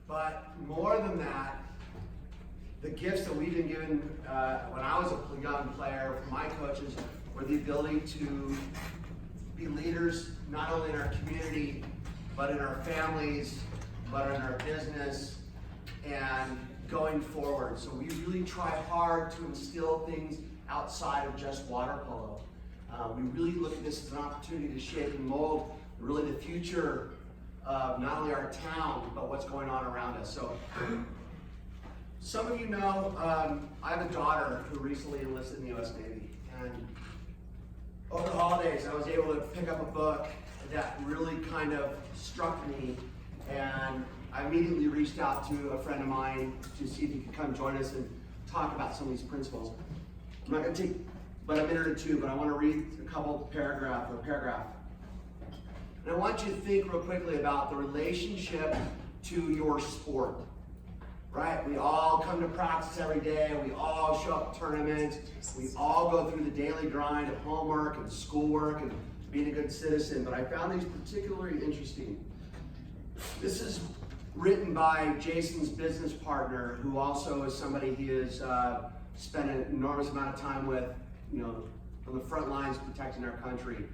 But more than that, the gifts that we've been given when I was a young player from my coaches were the ability to be leaders not only in our community, but in our families, but in our business, and going forward. So we really try hard to instill things outside of just water polo. We really look at this as an opportunity to shape and mold really the future of not only our town, but what's going on around us. So some of you know, I have a daughter who recently enlisted in the U.S. Navy. And over the holidays, I was able to pick up a book that really kind of struck me. And I immediately reached out to a friend of mine to see if he could come join us and talk about some of these principles. I'm not going to take but a minute or two, but I want to read a couple paragraph. And I want you to think real quickly about the relationship to your sport. Right? We all come to practice every day. We all show up to tournaments. We all go through the daily grind of homework and schoolwork and being a good citizen. But I found these particularly interesting. This is written by Jason's business partner, who also is somebody he has spent an enormous amount of time with, on the front lines protecting our country.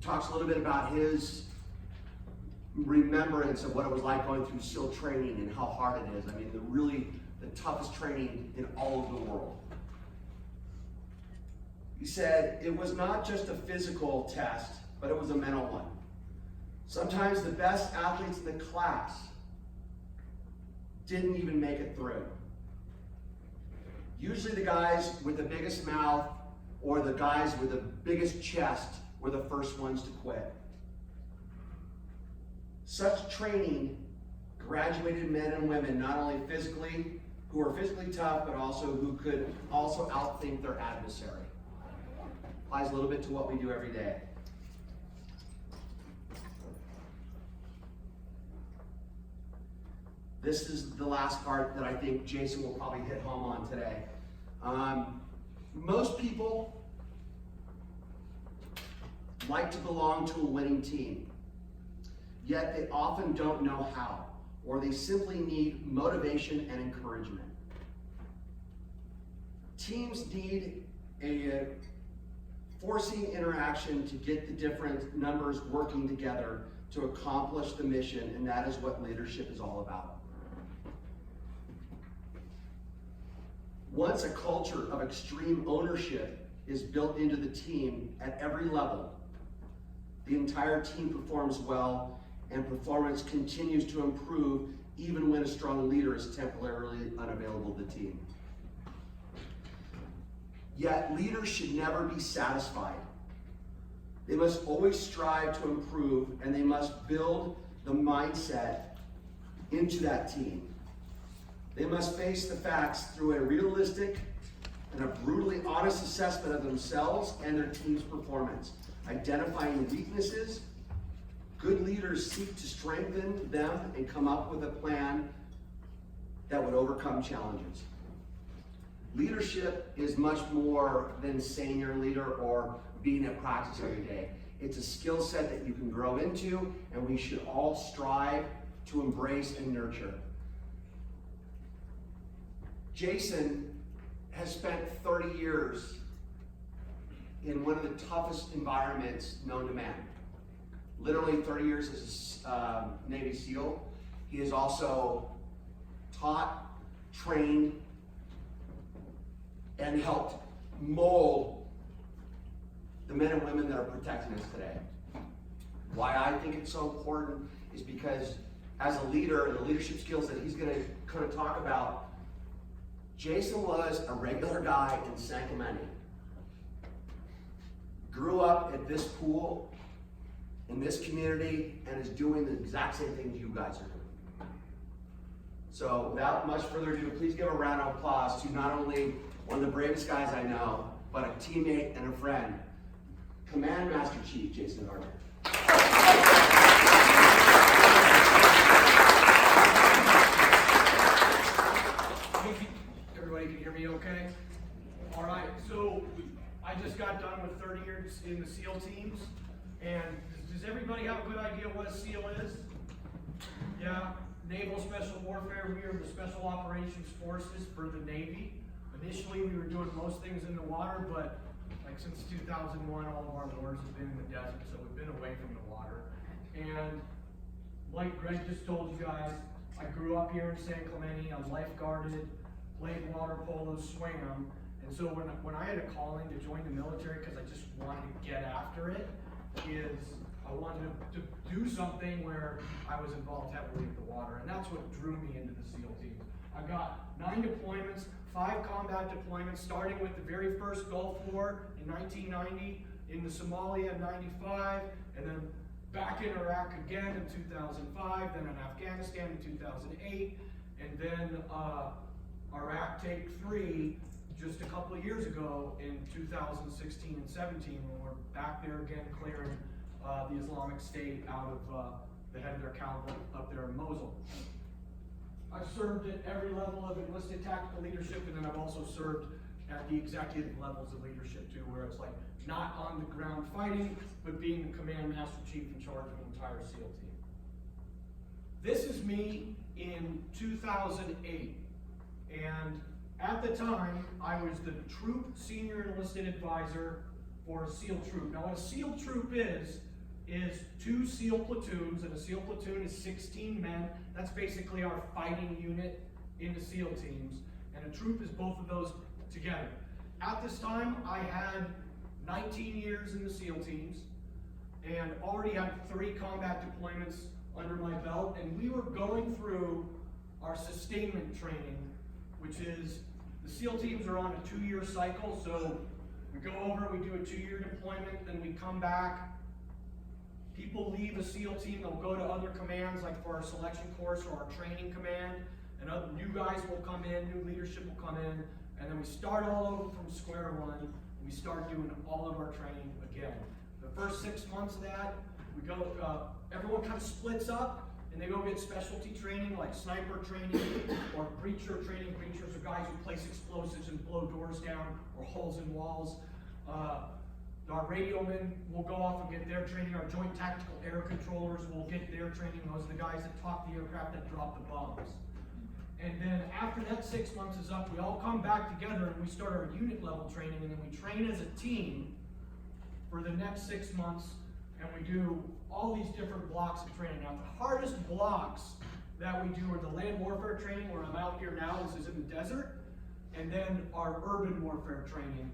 Talks a little bit about his remembrance of what it was like going through SEAL training and how hard it is. I mean, the toughest training in all of the world. He said, it was not just a physical test, but it was a mental one. Sometimes the best athletes in the class didn't even make it through. Usually the guys with the biggest mouth or the guys with the biggest chest were the first ones to quit. Such training graduated men and women, not only physically, who were physically tough, but also who could also outthink their adversary. Applies a little bit to what we do every day. This is the last part that I think Jason will probably hit home on today. Most people like to belong to a winning team, yet they often don't know how, or they simply need motivation and encouragement. Teams need a forcing interaction to get the different numbers working together to accomplish the mission, and that is what leadership is all about. Once a culture of extreme ownership is built into the team at every level, the entire team performs well and performance continues to improve even when a strong leader is temporarily unavailable to the team. Yet leaders should never be satisfied. They must always strive to improve, and they must build the mindset into that team. They must face the facts through a realistic and a brutally honest assessment of themselves and their team's performance. Identifying weaknesses, good leaders seek to strengthen them and come up with a plan that would overcome challenges. Leadership is much more than saying you're a leader or being at practice every day. It's a skill set that you can grow into, and we should all strive to embrace and nurture. Jason has spent 30 years in one of the toughest environments known to man. Literally 30 years as a Navy SEAL. He has also taught, trained, and helped mold the men and women that are protecting us today. Why I think it's so important is because as a leader and the leadership skills that he's going to kind of talk about, Jason was a regular guy in San Clemente. Grew up at this pool in this community and is doing the exact same things you guys are doing. So without much further ado, please give a round of applause to not only one of the bravest guys I know, but a teammate and a friend, Command Master Chief Jason Gardner. Everybody can hear me okay? All right, so I just got done with 30 years in the SEAL teams, and does everybody have a good idea what a SEAL is? Yeah, Naval Special Warfare, we are the Special Operations Forces for the Navy. Initially, we were doing most things in the water, but like since 2001, all of our wars have been in the desert, so we've been away from the water. And like Greg just told you guys, I grew up here in San Clemente, I lifeguarded, played water polo, swam, and so when I had a calling to join the military, because I just wanted to get after it, is I wanted to do something where I was involved heavily in the water, and that's what drew me into the SEAL teams. I got 9 deployments, 5 combat deployments, starting with the very first Gulf War in 1990, into Somalia in 95, and then back in Iraq again in 2005, then in Afghanistan in 2008, and then Iraq Take 3 just a couple of years ago in 2016 and 17, when we're back there again clearing the Islamic State out of the head of their cavalry up there in Mosul. I've served at every level of enlisted tactical leadership, and then I've also served at the executive levels of leadership too, where it's like not on the ground fighting, but being the command master chief in charge of an entire SEAL team. This is me in 2008, and at the time, I was the troop senior enlisted advisor for a SEAL troop. Now, what a SEAL troop is 2 SEAL platoons, and a SEAL platoon is 16 men. That's basically our fighting unit in the SEAL teams, and a troop is both of those together. At this time, I had 19 years in the SEAL teams, and already had 3 combat deployments under my belt, and we were going through our sustainment training, which is, the SEAL teams are on a 2-year cycle, so we go over, we do a 2-year deployment, then we come back. People leave a SEAL team, they'll go to other commands, like for our selection course or our training command, and other new guys will come in, new leadership will come in, and then we start all over from square one, and we start doing all of our training again. The first 6 months of that, we go, everyone kind of splits up, and they go get specialty training, like sniper training, or breacher training. Breachers are guys who place explosives and blow doors down, or holes in walls. Our radio men will go off and get their training. Our joint tactical air controllers will get their training. Those are the guys that top the aircraft that drop the bombs. And then after that 6 months is up, we all come back together and we start our unit level training, and then we train as a team for the next 6 months, and we do all these different blocks of training. Now, the hardest blocks that we do are the land warfare training, where I'm out here now, this is in the desert, and then our urban warfare training.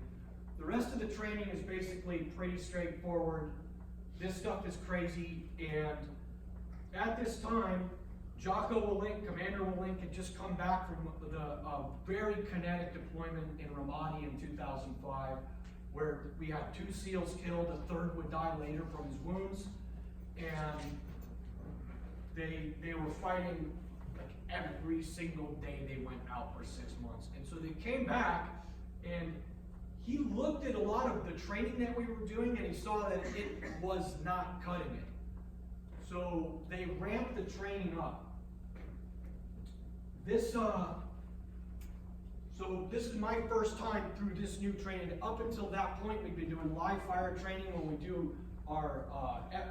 The rest of the training is basically pretty straightforward. This stuff is crazy, and at this time, Jocko Willink, Commander Willink, had just come back from the very kinetic deployment in Ramadi in 2005, where we had 2 SEALs killed, a 3rd would die later from his wounds, and they were fighting like every single day they went out for 6 months. And so they came back, and he looked at a lot of the training that we were doing, and he saw that it was not cutting it. So they ramped the training up. So this is my first time through this new training. Up until that point, we've been doing live fire training when we do our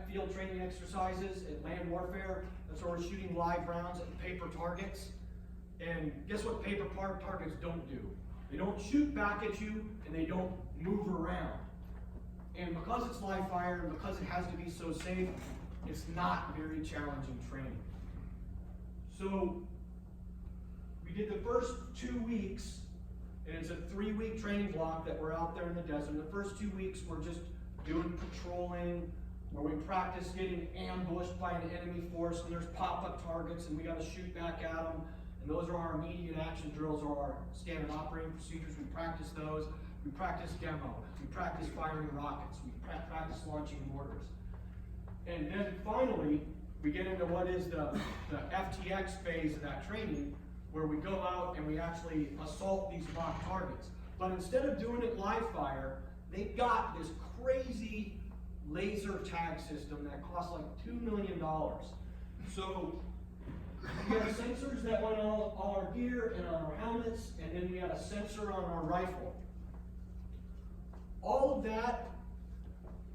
field training exercises at land warfare. That's where we're shooting live rounds at paper targets. And guess what paper targets don't do? They don't shoot back at you, and they don't move around. And because it's live fire, and because it has to be so safe, it's not very challenging training. So we did the first 2 weeks, and it's a 3-week training block that we're out there in the desert. The first 2 weeks we're just doing patrolling, where we practice getting ambushed by an enemy force, and there's pop-up targets, and we got to shoot back at them. And those are our immediate action drills, or our standard operating procedures. We practice those. We practice demo. We practice firing rockets. We practice launching mortars. And then finally, we get into what is the FTX phase of that training, where we go out and we actually assault these mock targets. But instead of doing it live fire, they got this crazy laser tag system that costs like $2 million. So we had sensors that went on all our gear and on our helmets, and then we had a sensor on our rifle. All of that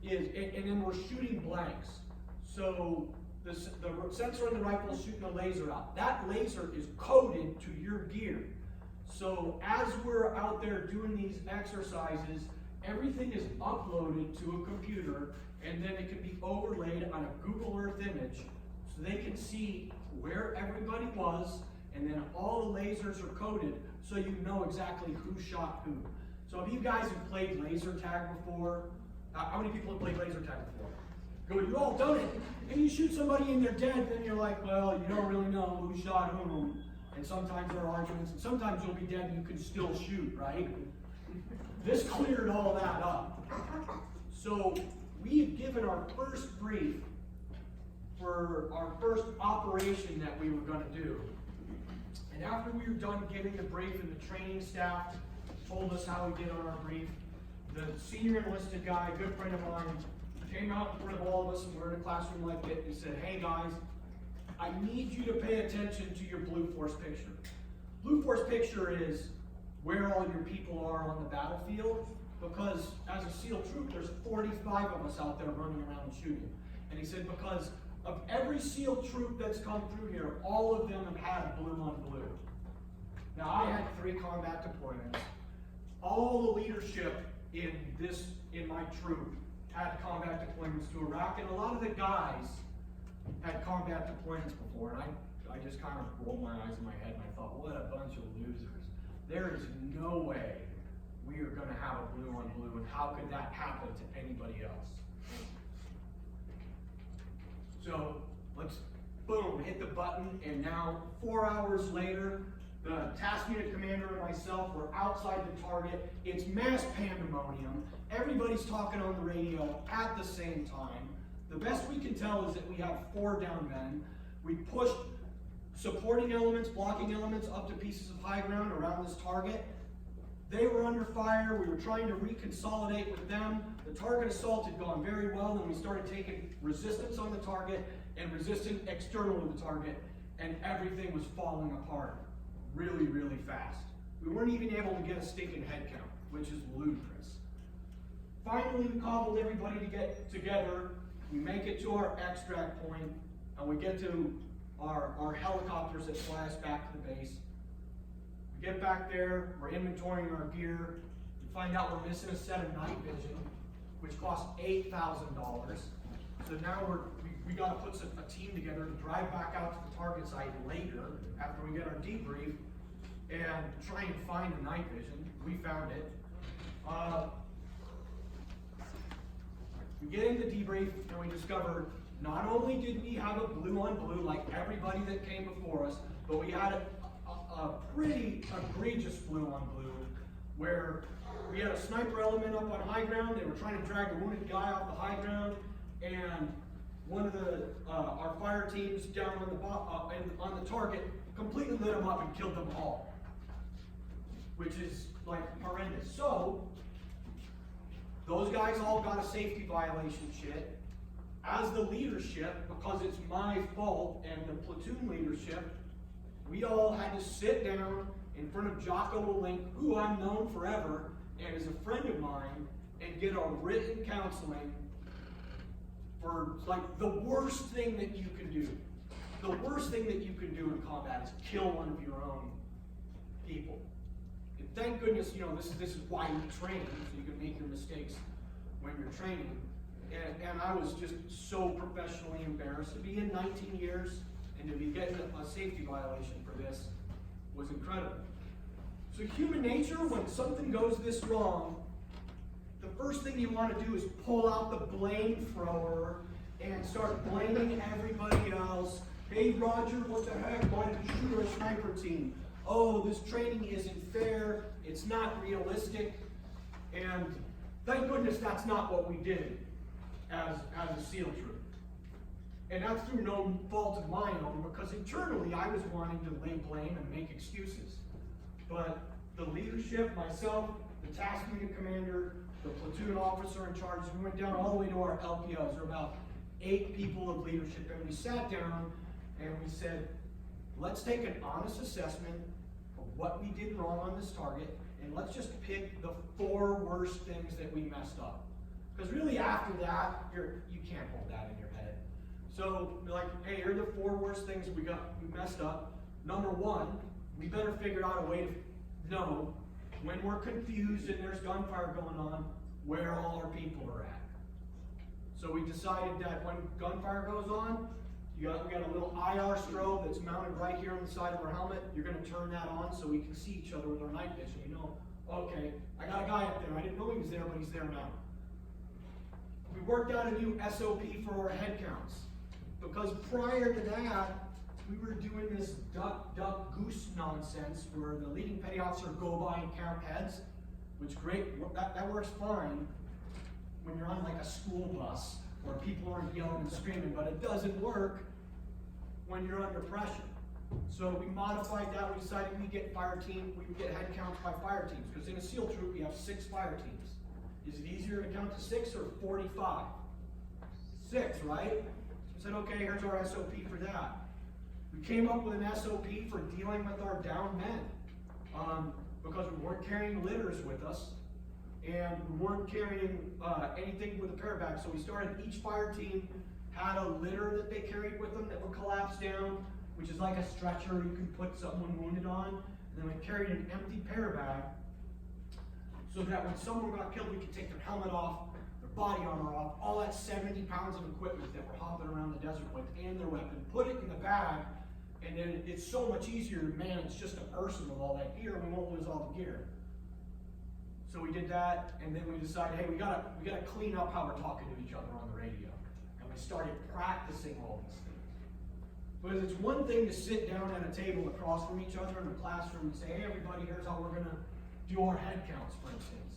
is, and then we're shooting blanks. So the sensor in the rifle is shooting a laser out. That laser is coded to your gear. So as we're out there doing these exercises, everything is uploaded to a computer, and then it can be overlaid on a Google Earth image, so they can see where everybody was, and then all the lasers are coded, so you know exactly who shot who. So if you guys have played laser tag before, how many people have played laser tag before? Good, you all done it. And you shoot somebody and they're dead, then you're like, well, you don't really know who shot whom. And sometimes there are arguments, and sometimes you'll be dead and you can still shoot, right? This cleared all that up. So we had given our first brief for our first operation that we were going to do. And after we were done giving the brief, and the training staff told us how we did on our brief, the senior enlisted guy, a good friend of mine, came out in front of all of us, and we're in a classroom like this, and he said, hey guys, I need you to pay attention to your Blue Force picture. Blue Force picture is where all your people are on the battlefield, because as a SEAL troop, there's 45 of us out there running around shooting. And he said, because of every SEAL troop that's come through here, all of them have had blue on blue. Now, I had 3 combat deployments. All the leadership in my troop had combat deployments to Iraq, and a lot of the guys had combat deployments before, and I just kind of rolled my eyes in my head and I thought, what a bunch of losers. There is no way we are going to have a blue on blue, and how could that happen to anybody else? So let's, boom, hit the button, and now 4 hours later, the task unit commander and myself were outside the target. It's mass pandemonium. Everybody's talking on the radio at the same time. The best we can tell is that we have 4 down men. We pushed supporting elements, blocking elements up to pieces of high ground around this target. They were under fire. We were trying to reconsolidate with them. The target assault had gone very well, and we started taking resistance on the target and resistance external to the target, and everything was falling apart really, really fast. We weren't even able to get a stinking head count, which is ludicrous. Finally, we cobbled everybody to get together. We make it to our extract point, and we get to our helicopters that fly us back to the base. We get back there, we're inventorying our gear. We find out we're missing a set of night vision, which costs $8,000. So now we got to put a team together to drive back out to the target site later after we get our debrief and try and find the night vision. We found it. We get into debrief and we discover not only did we have a blue on blue like everybody that came before us, but we had a pretty egregious blue on blue where we had a sniper element up on high ground. They were trying to drag a wounded guy off the high ground, and one of our fire teams down on the target completely lit them up and killed them all, which is like horrendous. So those guys all got a safety violation shit. As the leadership, because it's my fault, and the platoon leadership, we all had to sit down in front of Jocko Willink, who I've known forever and is a friend of mine, and get a written counseling for like the worst thing that you can do. The worst thing that you can do in combat is kill one of your own people. And thank goodness, this is why you train, so you can make your mistakes when you're training. And I was just so professionally embarrassed to be in 19 years and to be getting a safety violation for this was incredible. So human nature, when something goes this wrong, the first thing you want to do is pull out the blame thrower and start blaming everybody else. Hey Roger, what the heck, why did you shoot our sniper team? Oh, this training isn't fair, it's not realistic. And thank goodness that's not what we did as a SEAL troop. And that's through no fault of mine, because internally I was wanting to lay blame and make excuses. But the leadership, myself, the task unit commander, the platoon officer in charge, we went down all the way to our LPOs. There were about 8 people of leadership, and we sat down and we said, let's take an honest assessment of what we did wrong on this target, and let's just pick the 4 worst things that we messed up. Because really after that, you can't hold that in your head. So, like, hey, here are the 4 worst things we messed up. Number 1, we better figure out a way to know when we're confused and there's gunfire going on, where all our people are at. So we decided that when gunfire goes on, we got a little IR strobe that's mounted right here on the side of our helmet. You're going to turn that on so we can see each other with our night vision. You know, okay, I got a guy up there. I didn't know he was there, but he's there now. We worked out a new SOP for our head counts. Because prior to that, we were doing this duck, goose nonsense where the leading petty officer would go by and count heads, which great, that works fine when you're on like a school bus where people aren't yelling and screaming, but it doesn't work when you're under pressure. So we modified that. We decided we would get head counts by fire teams, because in a SEAL troop we have 6 fire teams. Is it easier to count to 6 or 45? 6, right? So we said, okay, here's our SOP for that. We came up with an SOP for dealing with our downed men, because we weren't carrying litters with us, and we weren't carrying anything with a pair-bag. So we started, each fire team had a litter that they carried with them that would collapse down, which is like a stretcher you can put someone wounded on. And then we carried an empty pair-bag, so that when someone got killed, we could take their helmet off, their body armor off, all that 70 pounds of equipment that we're hopping around the desert with, and their weapon, put it in the bag, and then it's so much easier to manage just a person with all that gear, and we won't lose all the gear. So we did that, and then we decided, hey, we gotta clean up how we're talking to each other on the radio. And we started practicing all these things. Because it's one thing to sit down at a table across from each other in a classroom and say, hey everybody, here's how we're gonna do our head counts, for instance.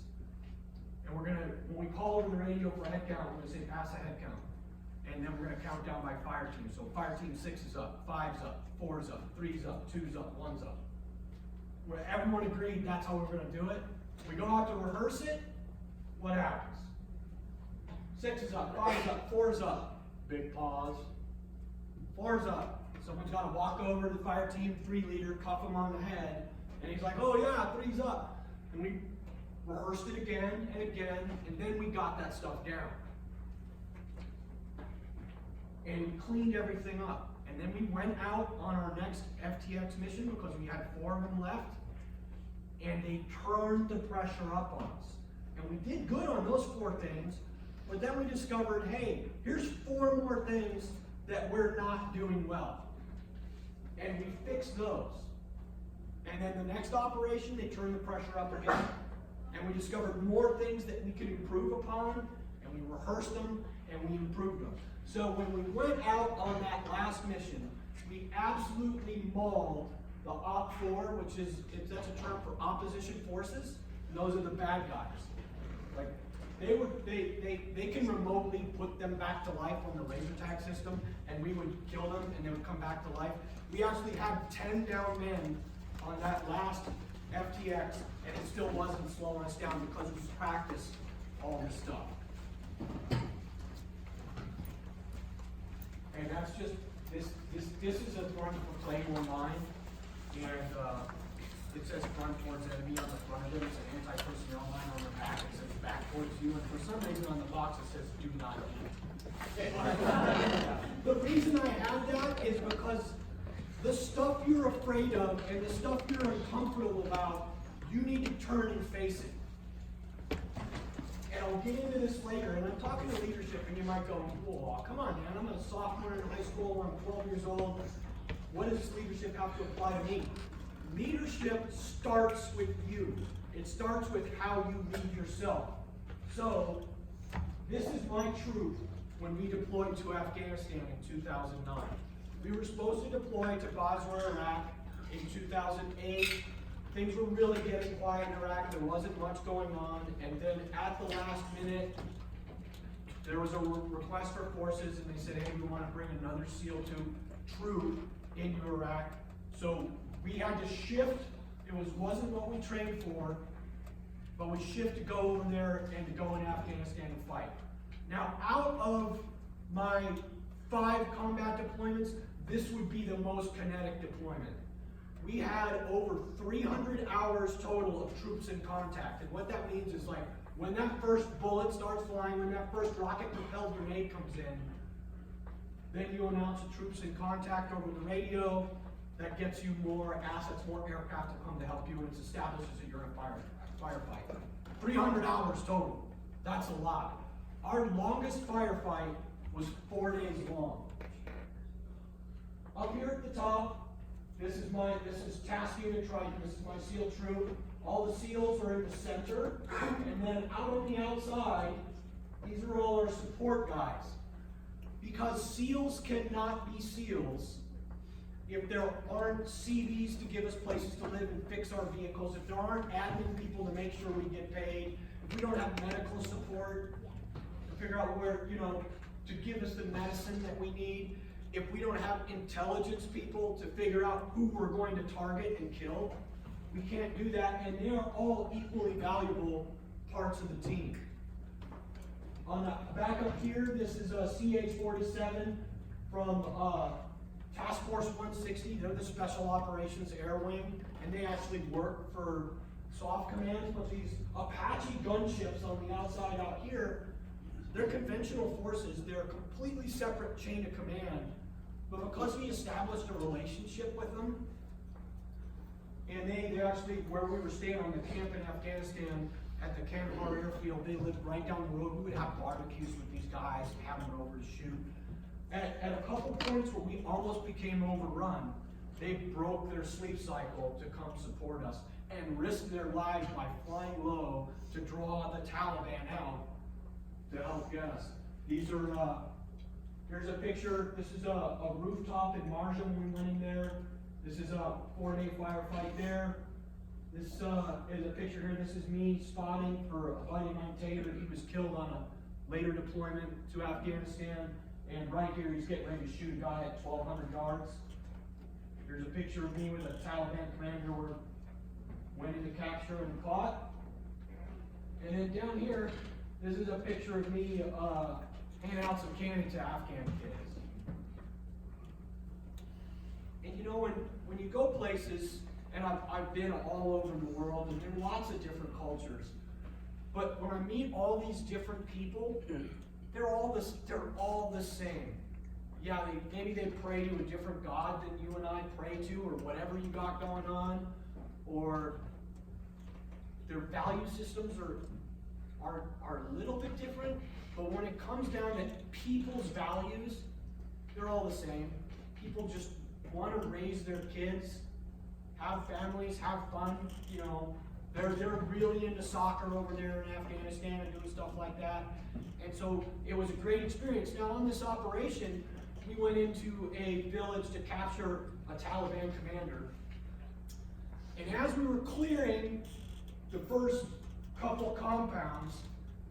And when we call over the radio for a head count, we're gonna say, pass a head count. And then we're gonna count down by fire team. So fire team 6 is up, 5's up, 4's up, 3's up, 2's up, 1's up. Where everyone agreed that's how we're gonna do it. We go out to rehearse it, what happens? 6 is up, 5's up, 4's up. Big pause. 4's up. Someone's got to walk over to the fire team 3 leader, cuff him on the head, and he's like, oh yeah, 3's up. And we rehearsed it again and again, and then we got that stuff down. And we cleaned everything up. And then we went out on our next FTX mission because we had 4 of them left, and they turned the pressure up on us. And we did good on those 4 things, but then we discovered, hey, here's 4 more things that we're not doing well. And we fixed those. And then the next operation, they turned the pressure up again. And we discovered more things that we could improve upon, and we rehearsed them, and we improved them. So when we went out on that last mission, we absolutely mauled the Op 4, which is, that's a term for opposition forces. And those are the bad guys. Like, they can remotely put them back to life on the laser tag system, and we would kill them and they would come back to life. We actually had 10 down men on that last FTX, and it still wasn't slowing us down because we practiced all this stuff. And that's just, this is a run for playing online, and it says run towards enemy on the front of it. It's an anti-personnel line on the back. It says back towards you, and for some reason on the box it says do not eat. The reason I have that is because the stuff you're afraid of and the stuff you're uncomfortable about, you need to turn and face it. And I'll get into this later, and I'm talking to leadership, and you might go, oh, come on, man, I'm a sophomore in high school, I'm 12 years old. What does leadership have to apply to me? Leadership starts with you. It starts with how you lead yourself. So, this is my truth when we deployed to Afghanistan in 2009. We were supposed to deploy to Basra, Iraq in 2008. Things were really getting quiet in Iraq. There wasn't much going on. And then at the last minute, there was a request for forces, and they said, hey, we want to bring another SEAL troop into Iraq. So we had to shift. It wasn't what we trained for, but we shift to go over there and to go in Afghanistan and fight. Now, out of my 5 combat deployments, this would be the most kinetic deployment. We had over 300 hours total of troops in contact. And what that means is, like, when that first bullet starts flying, when that first rocket-propelled grenade comes in, Then you announce the troops in contact over the radio. That gets you more assets, more aircraft to come to help you, and it establishes that you're in a firefight. 300 hours total. That's a lot. Our longest firefight was 4 days long. Up here at the top, this is task unit Triton. This is my SEAL troop. All the SEALs are in the center, and then out on the outside, these are all our support guys. Because SEALs cannot be SEALs if there aren't CVs to give us places to live and fix our vehicles, if there aren't admin people to make sure we get paid, if we don't have medical support to figure out where, to give us the medicine that we need, if we don't have intelligence people to figure out who we're going to target and kill, we can't do that, and they are all equally valuable parts of the team. On the back up here, this is a CH-47 from Task Force 160. They're the Special Operations Air Wing, and they actually work for soft commands, but these Apache gunships on the outside out here, they're conventional forces. They're a completely separate chain of command, but because we established a relationship with them, and they actually, where we were staying on the camp in Afghanistan, at the Kandahar airfield, they lived right down the road. We would have barbecues with these guys, have them over to shoot. At a couple points where we almost became overrun, they broke their sleep cycle to come support us and risked their lives by flying low to draw the Taliban out to help get us. These are, here's a picture. This is a rooftop in Marja when we went in there. This is a 4-day firefight there. This is a picture here. This is me spotting for a buddy of mine, Taylor. He was killed on a later deployment to Afghanistan. And right here, he's getting ready to shoot a guy at 1,200 yards. Here's a picture of me with a Taliban commander we're waiting to capture and caught. And then down here, this is a picture of me handing out some candy to Afghan kids. And when you go places, and I've been all over the world, and there are lots of different cultures. But when I meet all these different people, they're all the same. Yeah, maybe they pray to a different God than you and I pray to, or whatever you got going on, or their value systems are a little bit different. But when it comes down to people's values, they're all the same. People just want to raise their kids, have families, have fun. They're really into soccer over there in Afghanistan and doing stuff like that. And so it was a great experience. Now on this operation, we went into a village to capture a Taliban commander. And as we were clearing the first couple compounds,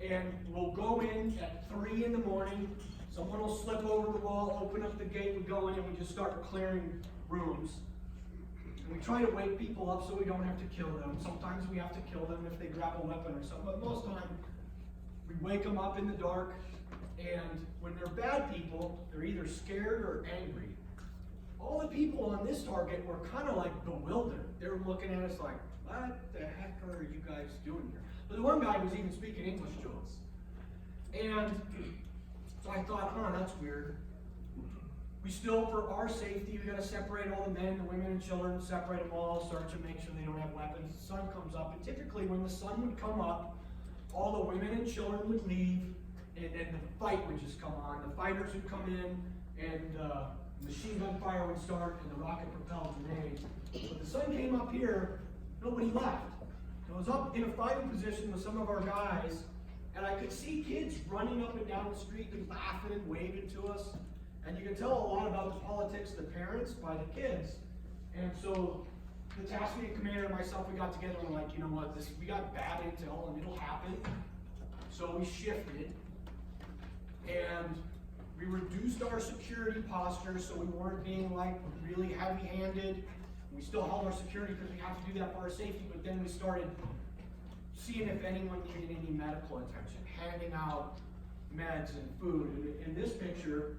and we'll go in at 3 in the morning, someone will slip over the wall, open up the gate, we go in and we just start clearing rooms. And we try to wake people up so we don't have to kill them. Sometimes we have to kill them if they grab a weapon or something, but most of the time we wake them up in the dark, and when they're bad people, they're either scared or angry. All the people on this target were kind of like bewildered. They were looking at us like, what the heck are you guys doing here? But the one guy was even speaking English to us. And so I thought, that's weird. We still, for our safety, we got to separate all the men, the women, and children, separate them all, search and make sure they don't have weapons. The sun comes up, and typically when the sun would come up, all the women and children would leave, and the fight would just come on. The fighters would come in, and the machine gun fire would start, and the rocket-propelled grenades. But the sun came up here, nobody left. I was up in a fighting position with some of our guys, and I could see kids running up and down the street and laughing and waving to us. And you can tell a lot about the politics of the parents by the kids. And so the task unit commander and myself, we got together and we're like, you know what, we got bad intel and it'll happen. So we shifted and we reduced our security posture so we weren't being like really heavy-handed. We still held our security because we have to do that for our safety, but then we started seeing if anyone needed any medical attention, handing out meds and food. And in this picture,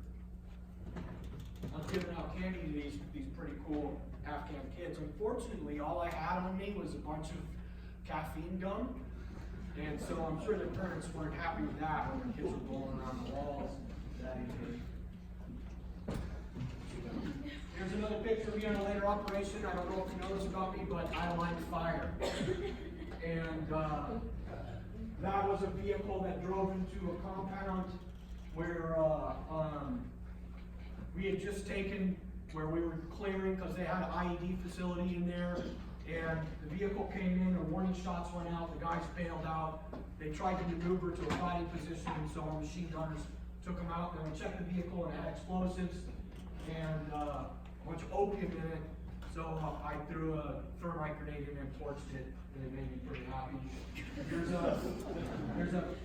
I was giving out candy to these pretty cool Afghan kids. Unfortunately, all I had on me was a bunch of caffeine gum. And so I'm sure their parents weren't happy with that when their kids were rolling around the walls that evening. Here's another picture of me on a later operation. I don't know if you know this about me, but I like fire. And that was a vehicle that drove into a compound where we had just taken, where we were clearing because they had an IED facility in there, and the vehicle came in, the warning shots went out, the guys bailed out, they tried to maneuver to a fighting position, and so our machine gunners took them out, and we checked the vehicle and it had explosives, and a bunch of opium in it, so I threw a thermite grenade in there and torched it, and it made me pretty happy.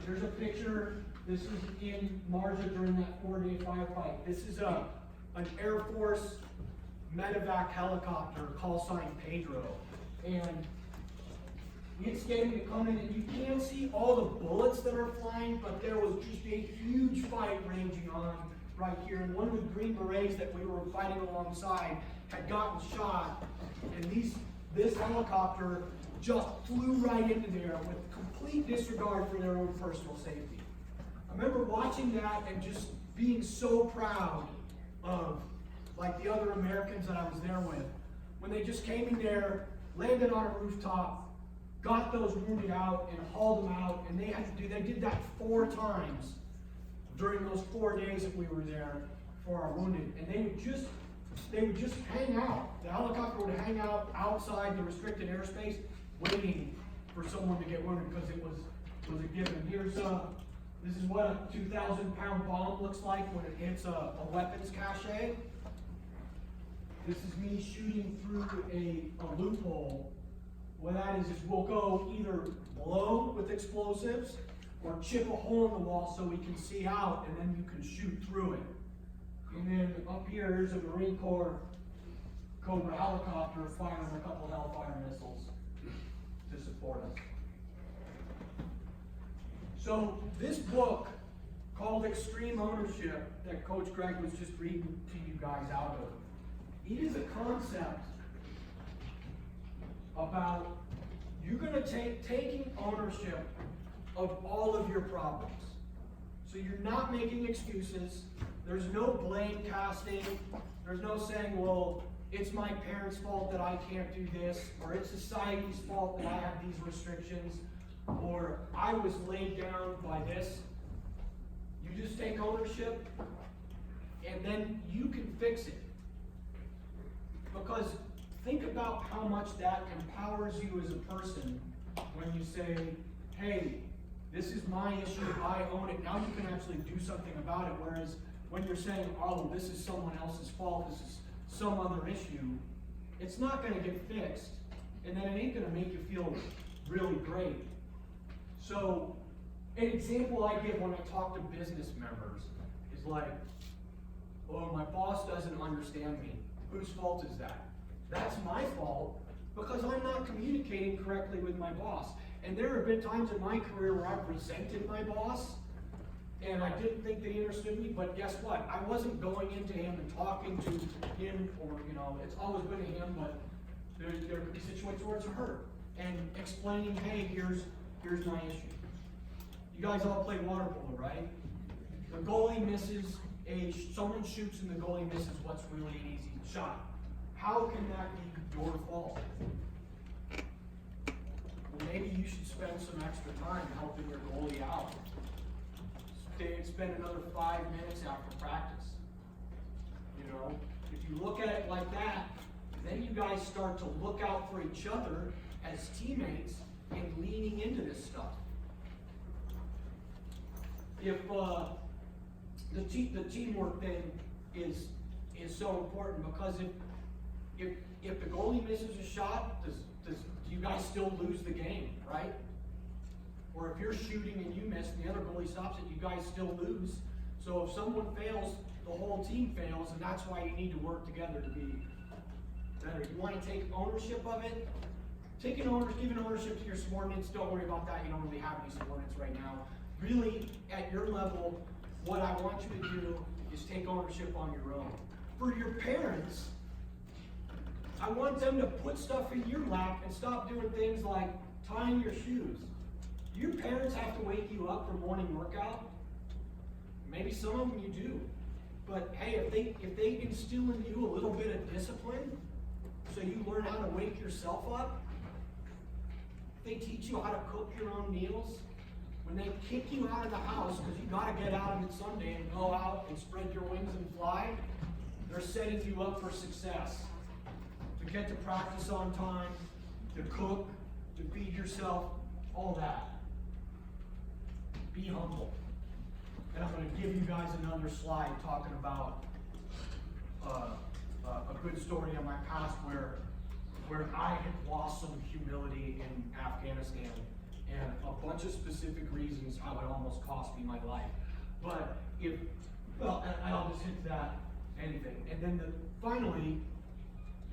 There's a picture. This is in Marja during that 4-day firefight. This is an Air Force medevac helicopter, call sign Pedro. And it's getting to come in, and you can't see all the bullets that are flying, but there was just a huge fight raging on right here. And one of the Green Berets that we were fighting alongside had gotten shot, and this helicopter just flew right into there with complete disregard for their own personal safety. I remember watching that and just being so proud of, like, the other Americans that I was there with. When they just came in there, landed on a rooftop, got those wounded out and hauled them out, and they did that 4 times during those 4 days that we were there for our wounded. And they would just hang out. The helicopter would hang out outside the restricted airspace, waiting for someone to get wounded because it was a given. This is what a 2,000-pound bomb looks like when it hits a weapons cache. This is me shooting through a loophole. What that is we'll go either blow with explosives or chip a hole in the wall so we can see out, and then you can shoot through it. And then up here, there's a Marine Corps Cobra helicopter firing a couple Hellfire missiles to support us. So this book called Extreme Ownership that Coach Greg was just reading to you guys out of, it is a concept about you're going to taking ownership of all of your problems. So you're not making excuses. There's no blame casting. There's no saying, well, it's my parents' fault that I can't do this, or it's society's fault that I have these restrictions, or I was laid down by this. You just take ownership, and then you can fix it. Because think about how much that empowers you as a person when you say, hey, this is my issue, I own it. Now you can actually do something about it. Whereas when you're saying, oh, this is someone else's fault, this is some other issue, it's not going to get fixed. And then it ain't going to make you feel really great. So an example I give when I talk to business members is like, oh, my boss doesn't understand me. Whose fault is that? That's my fault because I'm not communicating correctly with my boss. And there have been times in my career where I've resented my boss and I didn't think that he understood me, but guess what? I wasn't going into him and talking to him, or, it's always been to him, but there could be situations where it's a hurt. And explaining, hey, here's my issue. You guys all play water polo, right? The goalie misses someone shoots and the goalie misses what's really an easy shot. How can that be your fault? Well, maybe you should spend some extra time helping your goalie out. Spend another 5 minutes after practice. If you look at it like that, then you guys start to look out for each other as teammates and leaning into this stuff. If the teamwork thing is so important, because if the goalie misses a shot, do you guys still lose the game, right? Or if you're shooting and you miss and the other goalie stops it, you guys still lose. So if someone fails, the whole team fails, and that's why you need to work together to be better. You want to take ownership of it? Giving ownership to your subordinates, don't worry about that. You don't really have any subordinates right now. Really, at your level, what I want you to do is take ownership on your own. For your parents, I want them to put stuff in your lap and stop doing things like tying your shoes. Your parents have to wake you up for morning workout. Maybe some of them you do. But hey, if they instill in you a little bit of discipline, so you learn how to wake yourself up, if they teach you how to cook your own meals, when they kick you out of the house because you got to get out of it Sunday and go out and spread your wings and fly, they're setting you up for success. To get to practice on time, to cook, to feed yourself, all that. Be humble. And I'm going to give you guys another slide talking about a good story in my past where I had lost some humility in Afghanistan, and a bunch of specific reasons how it almost cost me my life. But I'll just hit that anything. And then finally,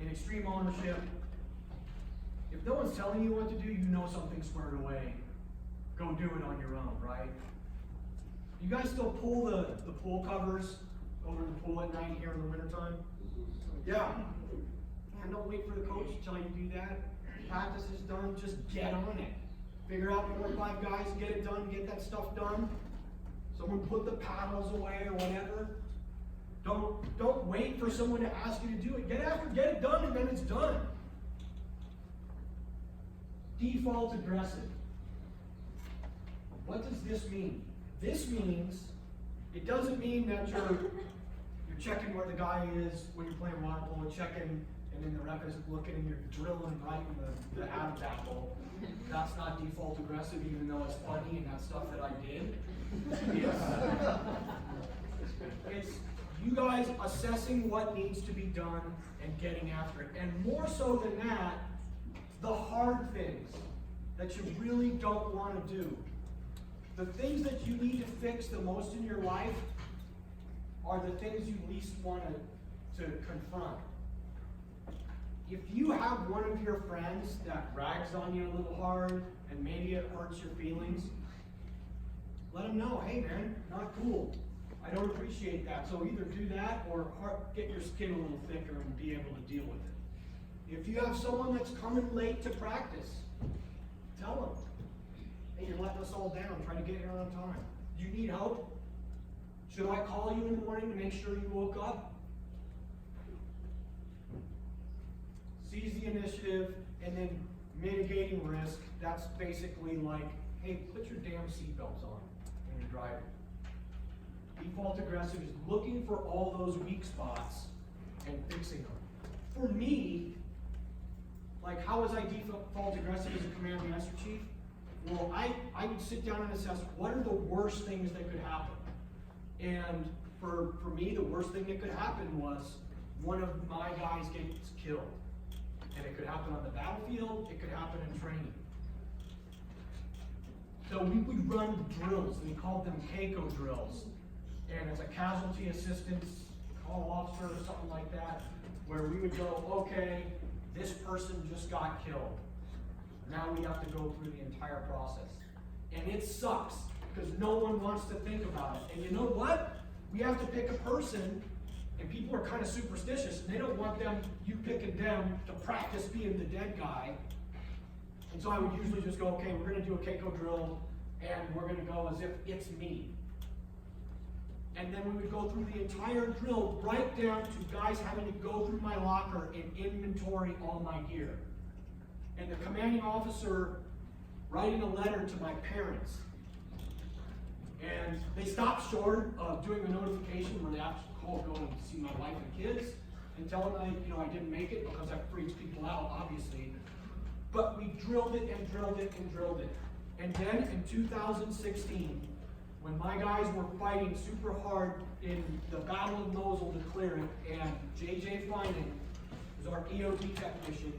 in extreme ownership, if no one's telling you what to do, you know something's squared away. Go do it on your own, right? You guys still pull the pool covers over the pool at night here in the wintertime? Yeah. Man, don't wait for the coach to tell you to do that. Practice is done, just get on it. Figure out 4 or 5 guys, get it done, get that stuff done. Someone put the paddles away or whatever. Don't wait for someone to ask you to do it. Get it done, and then it's done. Default aggressive. What does this mean? This means, it doesn't mean that you're checking where the guy is when you're playing water polo, checking, and then the ref is looking and you're drilling right in the out of that hole. That's not default aggressive, even though it's funny and that's stuff that I did. It's you guys assessing what needs to be done and getting after it. And more so than that, the hard things that you really don't want to do. The things that you need to fix the most in your life are the things you least want to confront. If you have one of your friends that rags on you a little hard and maybe it hurts your feelings, let them know, hey man, not cool. I don't appreciate that. So either do that or get your skin a little thicker and be able to deal with it. If you have someone that's coming late to practice, tell them, hey, you're letting us all down, trying to get here on time. Do you need help? Should I call you in the morning to make sure you woke up? Seize the initiative, and then mitigating risk. That's basically like, hey, put your damn seatbelts on when you're driving. Default aggressive is looking for all those weak spots and fixing them. For me, like how was I default aggressive as a command master chief? Well, I would sit down and assess what are the worst things that could happen. And for me, the worst thing that could happen was one of my guys gets killed. And it could happen on the battlefield, it could happen in training. So we would run drills, and we called them Keiko drills. And it's a casualty assistance call officer or something like that, where we would go, okay, this person just got killed. Now we have to go through the entire process. And it sucks, because no one wants to think about it. And you know what? We have to pick a person, and people are kind of superstitious, and they don't want you picking them to practice being the dead guy. And so I would usually just go, okay, we're gonna do a Keiko drill, and we're gonna go as if it's me. And then we would go through the entire drill, right down to guys having to go through my locker and inventory all my gear. And the commanding officer writing a letter to my parents. And they stopped short of doing the notification where they have to call, go and see my wife and kids, and tell them I didn't make it because that freaks people out, obviously. But we drilled it and drilled it and drilled it. And then in 2016, when my guys were fighting super hard in the Battle of Mosul to clear it, and J.J. Finan, who's our EOD technician,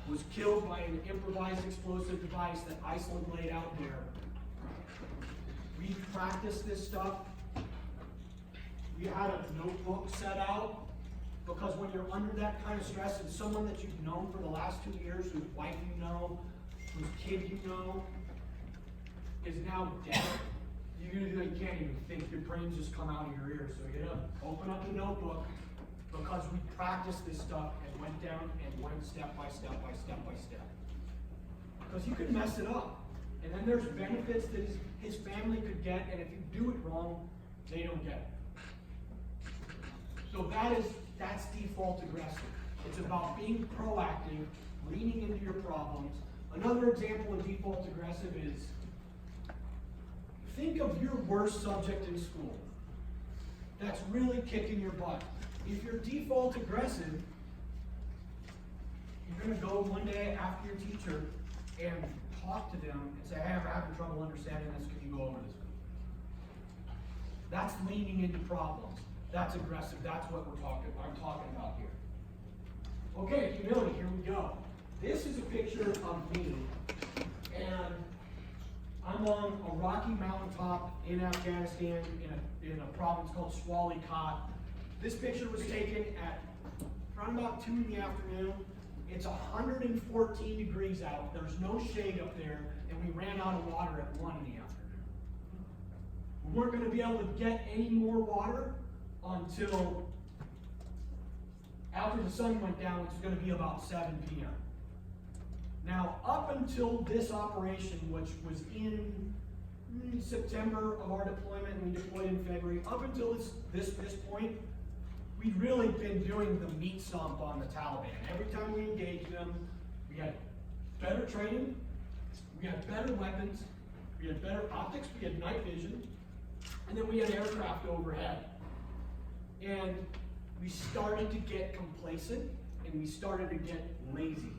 was killed by an improvised explosive device that Iceland laid out there. We practiced this stuff. We had a notebook set out, because when you're under that kind of stress, and someone that you've known for the last 2 years, whose wife you know, whose kid you know, is now dead, you can't even think. Your brains just come out of your ears. So you gotta open up the notebook, because we practiced this stuff and went down and went step by step by step by step. Because you could mess it up. And then there's benefits that his family could get, and if you do it wrong, they don't get it. So that's default aggressive. It's about being proactive, leaning into your problems. Another example of default aggressive is, think of your worst subject in school that's really kicking your butt. If you're default aggressive, you're going to go one day after your teacher and talk to them and say, hey, I'm having trouble understanding this, can you go over this? That's leaning into problems. That's aggressive. That's what I'm talking about here. Okay, humility, here we go. This is a picture of me, and I'm on a rocky mountaintop in Afghanistan in a province called Swali Kot. This picture was taken at around about 2 in the afternoon. It's 114 degrees out. There's no shade up there, and we ran out of water at 1 in the afternoon. We weren't going to be able to get any more water until after the sun went down, which is going to be about 7 p.m. Now, up until this operation, which was in September of our deployment, and we deployed in February, up until this point, we'd really been doing the meat stomp on the Taliban. Every time we engaged them, we had better training, we had better weapons, we had better optics, we had night vision, and then we had aircraft overhead. And we started to get complacent, and we started to get lazy.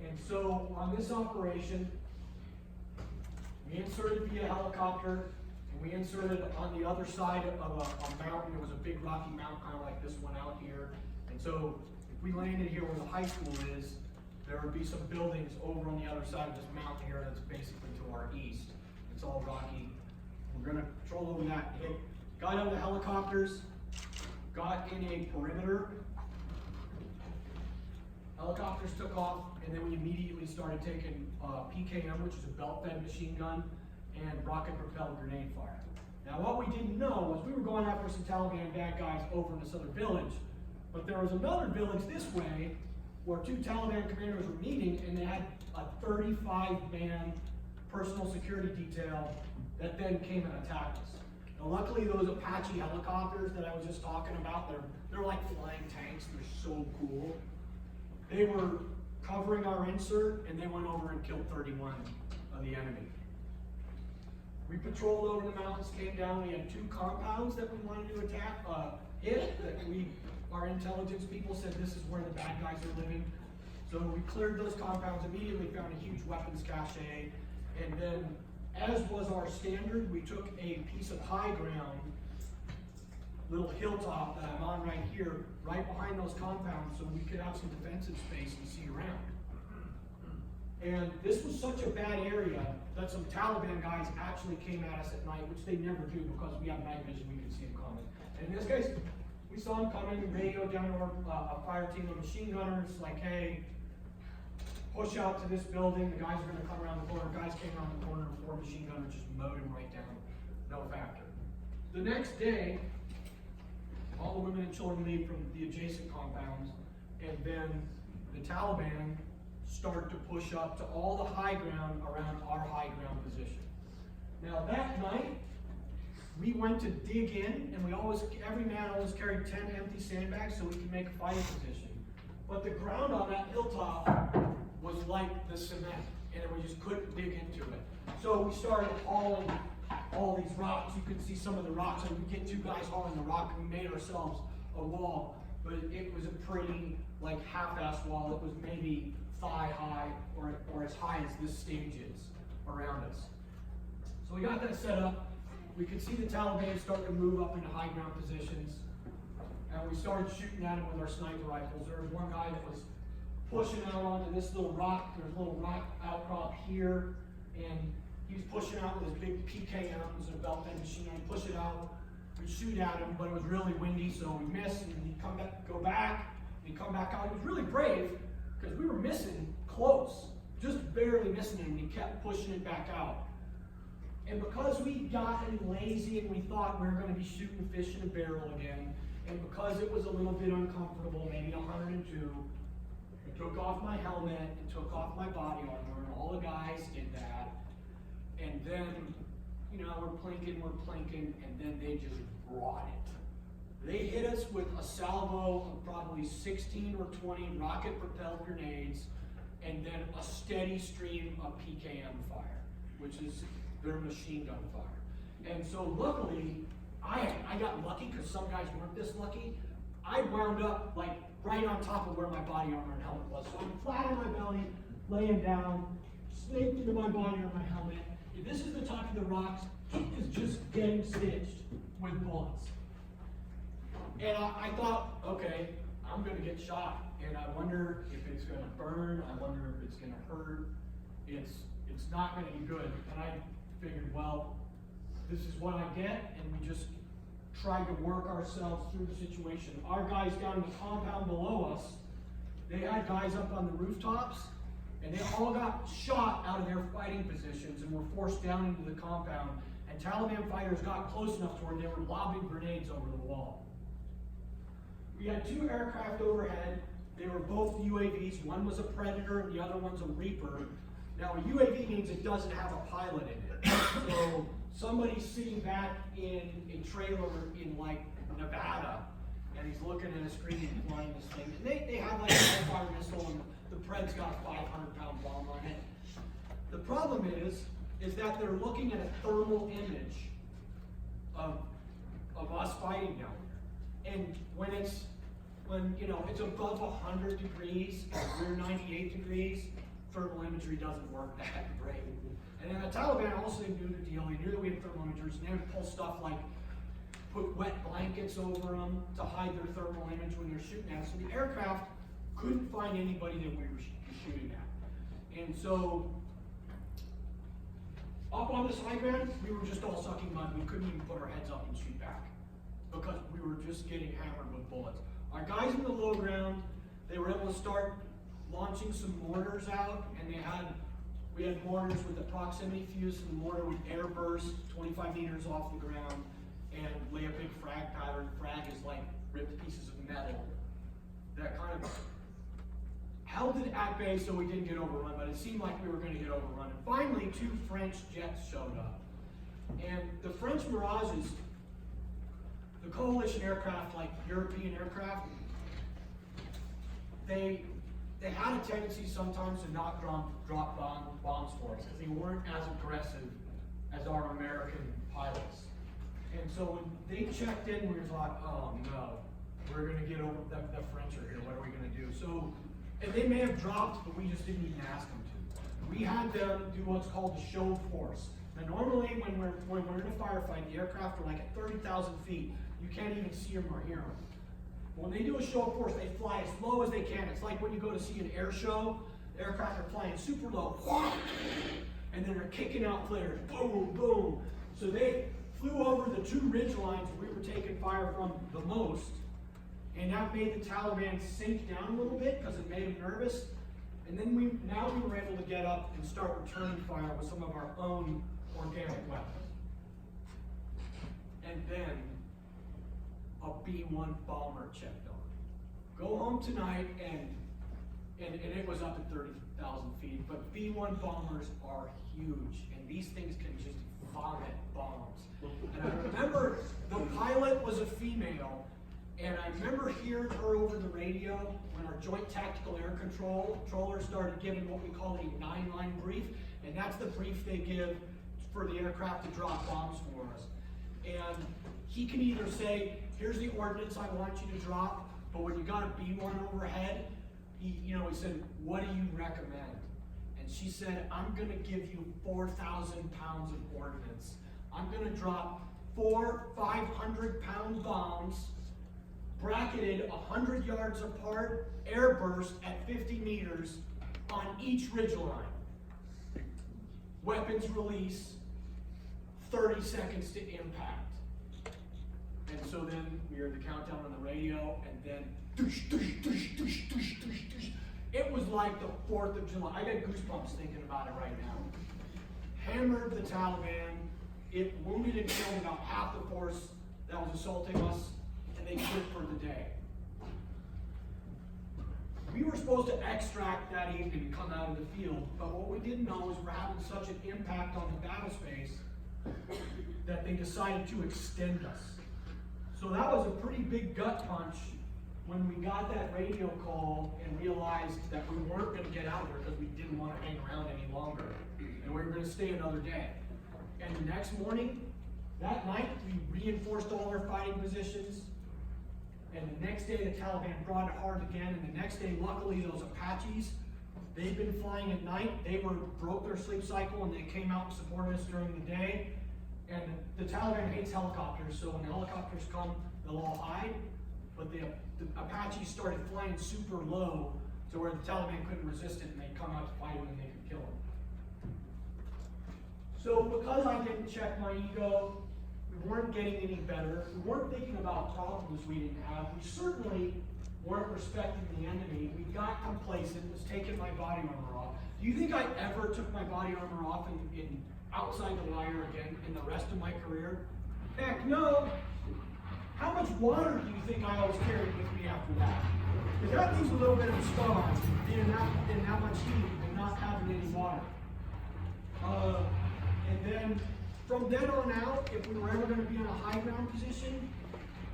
And so on this operation, we inserted via helicopter, and we inserted on the other side of a mountain. It was a big rocky mountain, kind of like this one out here. And so if we landed here where the high school is, there would be some buildings over on the other side of this mountain here that's basically to our east. It's all rocky. We're going to patrol over that. Got out of the helicopters, got in a perimeter. Helicopters took off, and then we immediately started taking PKM, which is a belt-fed machine gun, and rocket-propelled grenade fire. Now, what we didn't know was we were going after some Taliban bad guys over in this other village, but there was another village this way where 2 Taliban commanders were meeting, and they had a 35-man personal security detail that then came and attacked us. Now, luckily, those Apache helicopters that I was just talking about, they're like flying tanks. They're so cool. They were covering our insert, and they went over and killed 31 of the enemy. We patrolled over the mountains, came down. We had 2 compounds that we wanted to attack, hit. Our intelligence people said this is where the bad guys are living. So we cleared those compounds, immediately found a huge weapons cache, and then, as was our standard, we took a piece of high ground, little hilltop that I'm on right here, right behind those compounds, so we could have some defensive space and see around. And this was such a bad area that some Taliban guys actually came at us at night, which they never do because we have night vision, we can see them coming. And in this case, we saw them coming, we radioed down to our fire team of machine gunners, like, hey, push out to this building, the guys are gonna come around the corner. Guys came around the corner, 4 machine gunners just mowed him right down, no factor. The next day, all the women and children leave from the adjacent compounds, and then the Taliban start to push up to all the high ground around our high ground position. Now that night, we went to dig in, and every man always carried 10 empty sandbags so we could make a fighting position. But the ground on that hilltop was like the cement, and we just couldn't dig into it. So we started hauling all these rocks. You could see some of the rocks, and we get 2 guys hauling the rock, and we made ourselves a wall. But it was a pretty, like, half-ass wall. It was maybe thigh high, or as high as this stage is around us. So we got that set up. We could see the Taliban start to move up into high ground positions, and we started shooting at them with our sniper rifles. There was one guy that was pushing out onto this little rock. There's a little rock outcrop here, and he was pushing out with his big PKMs and a belt-fed machine gun. He'd push it out, we'd shoot at him, but it was really windy, so we missed, and he'd come back, go back, and he'd come back out. He was really brave, because we were missing close, just barely missing him, and he kept pushing it back out. And because we'd gotten lazy and we thought we were going to be shooting fish in a barrel again, and because it was a little bit uncomfortable, maybe 102, I took off my helmet and took off my body armor, and all the guys did that. And then, we're plinking, and then they just brought it. They hit us with a salvo of probably 16 or 20 rocket-propelled grenades, and then a steady stream of PKM fire, which is their machine gun fire. And so luckily, I got lucky because some guys weren't this lucky. I wound up like right on top of where my body armor and helmet was. So I'm flat on my belly, laying down, snaked into my body armor and helmet. If this is the top of the rocks, it is just getting stitched with bullets. And I thought, okay, I'm gonna get shot, and I wonder if it's gonna burn, I wonder if it's gonna hurt, it's not gonna be good. And I figured, well, this is what I get, and we just tried to work ourselves through the situation. Our guys down in the compound below us, they had guys up on the rooftops, and they all got shot out of their fighting positions and were forced down into the compound, and Taliban fighters got close enough to where they were lobbing grenades over the wall. We had 2 aircraft overhead. They were both UAVs. One was a Predator and the other one's a Reaper. Now a UAV means it doesn't have a pilot in it. So somebody's sitting back in a trailer in like Nevada, and he's looking at a screen and flying this thing. And they have like a hellfire missile, and the Pred's got a 500-pound bomb on it. The problem is that they're looking at a thermal image of us fighting down there. And when it's above 100 degrees and we're 98 degrees, thermal imagery doesn't work that great. And then the Taliban also knew the deal. They knew that we had thermal imagers, and they would pull stuff like put wet blankets over them to hide their thermal image when they're shooting at us. So the aircraft couldn't find anybody that we were shooting at. And so up on this high ground, we were just all sucking mud. We couldn't even put our heads up and shoot back because we were just getting hammered with bullets. Our guys in the low ground, they were able to start launching some mortars out, and we had mortars with a proximity fuse, and the mortar would air burst 25 meters off the ground and lay a big frag pattern. Frag is like ripped pieces of metal that kind of held it at bay so we didn't get overrun, but it seemed like we were going to get overrun. And finally, 2 French jets showed up. And the French Mirages, the coalition aircraft, like European aircraft, they had a tendency sometimes to not drop bombs for us because they weren't as aggressive as our American pilots. And so when they checked in, we were like, oh no, we're going to get over, the French are here, what are we going to do? So, and they may have dropped, but we just didn't even ask them to. We had them do what's called the show force. Now normally when we're in a firefight, the aircraft are like at 30,000 feet. You can't even see them or hear them. When they do a show of force, they fly as low as they can. It's like when you go to see an air show, the aircraft are flying super low, and then they're kicking out flares, boom, boom. So they flew over the 2 ridge lines we were taking fire from the most, and that made the Taliban sink down a little bit because it made them nervous. And then we were able to get up and start returning fire with some of our own organic weapons. And then a B-1 bomber checked on. Go home tonight, and it was up at 30,000 feet, but B-1 bombers are huge, and these things can just vomit bombs. And I remember the pilot was a female, and I remember hearing her over the radio when our Joint Tactical Air Controller started giving what we call a 9-line brief, and that's the brief they give for the aircraft to drop bombs for us. And he can either say, here's the ordnance I want you to drop, but when you got a B-1 overhead, he said, what do you recommend? And she said, I'm gonna give you 4,000 pounds of ordnance. I'm gonna drop 4 500-pound bombs, bracketed 100 yards apart, air burst at 50 meters on each ridgeline. Weapons release, 30 seconds to impact. And so then we heard the countdown on the radio, and then doosh, doosh, doosh, doosh, doosh, doosh, doosh. It was like the 4th of July. I got goosebumps thinking about it right now. Hammered the Taliban. It wounded and killed about half the force that was assaulting us, and they quit for the day. We were supposed to extract that evening and come out of the field, but what we didn't know is we're having such an impact on the battle space that they decided to extend us. So that was a pretty big gut punch when we got that radio call and realized that we weren't gonna get out there because we didn't want to hang around any longer. And we were gonna stay another day. And the next morning, that night, we reinforced all our fighting positions. And the next day, the Taliban brought it hard again. And the next day, luckily, those Apaches, they've been flying at night. They broke their sleep cycle and they came out and supported us during the day. And the Taliban hates helicopters, so when helicopters come, they'll all hide. But the Apaches started flying super low to where the Taliban couldn't resist it, and they'd come out to fight them and they could kill them. So because I didn't check my ego, we weren't getting any better. We weren't thinking about problems we didn't have. We certainly weren't respecting the enemy. We got complacent, was taking my body armor off. Do you think I ever took my body armor off in outside the wire again in the rest of my career? Heck no. How much water do you think I always carried with me after that? Because that leaves a little bit of a scar being in that much heat and not having any water. And then from then on out, if we were ever going to be in a high ground position,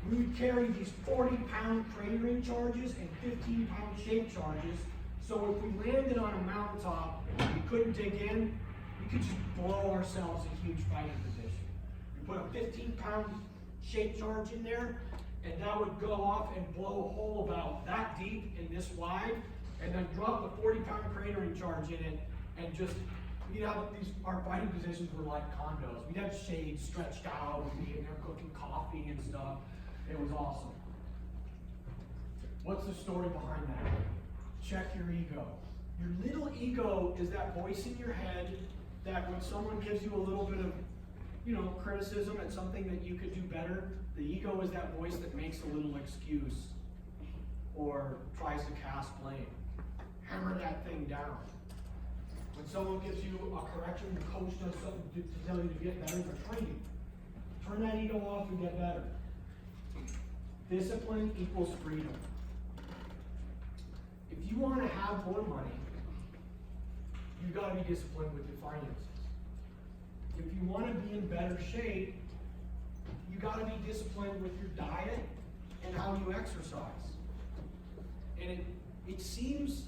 we would carry these 40-pound cratering charges and 15-pound shape charges. So if we landed on a mountaintop and we couldn't dig in, we could just blow ourselves a huge fighting position. We put a 15-pound shape charge in there, and that would go off and blow a hole about that deep and this wide, and then drop the 40-pound cratering charge in it, and just, we'd have our fighting positions were like condos. We'd have shades stretched out, we'd be in there cooking coffee and stuff. It was awesome. What's the story behind that? Check your ego. Your little ego is that voice in your head that when someone gives you a little bit of, criticism at something that you could do better, the ego is that voice that makes a little excuse or tries to cast blame. Hammer that thing down. When someone gives you a correction, the coach does something to tell you to get better, they're training. Turn that ego off and get better. Discipline equals freedom. If you want to have more money, you've got to be disciplined with your finances. If you want to be in better shape, you got to be disciplined with your diet and how you exercise. And it seems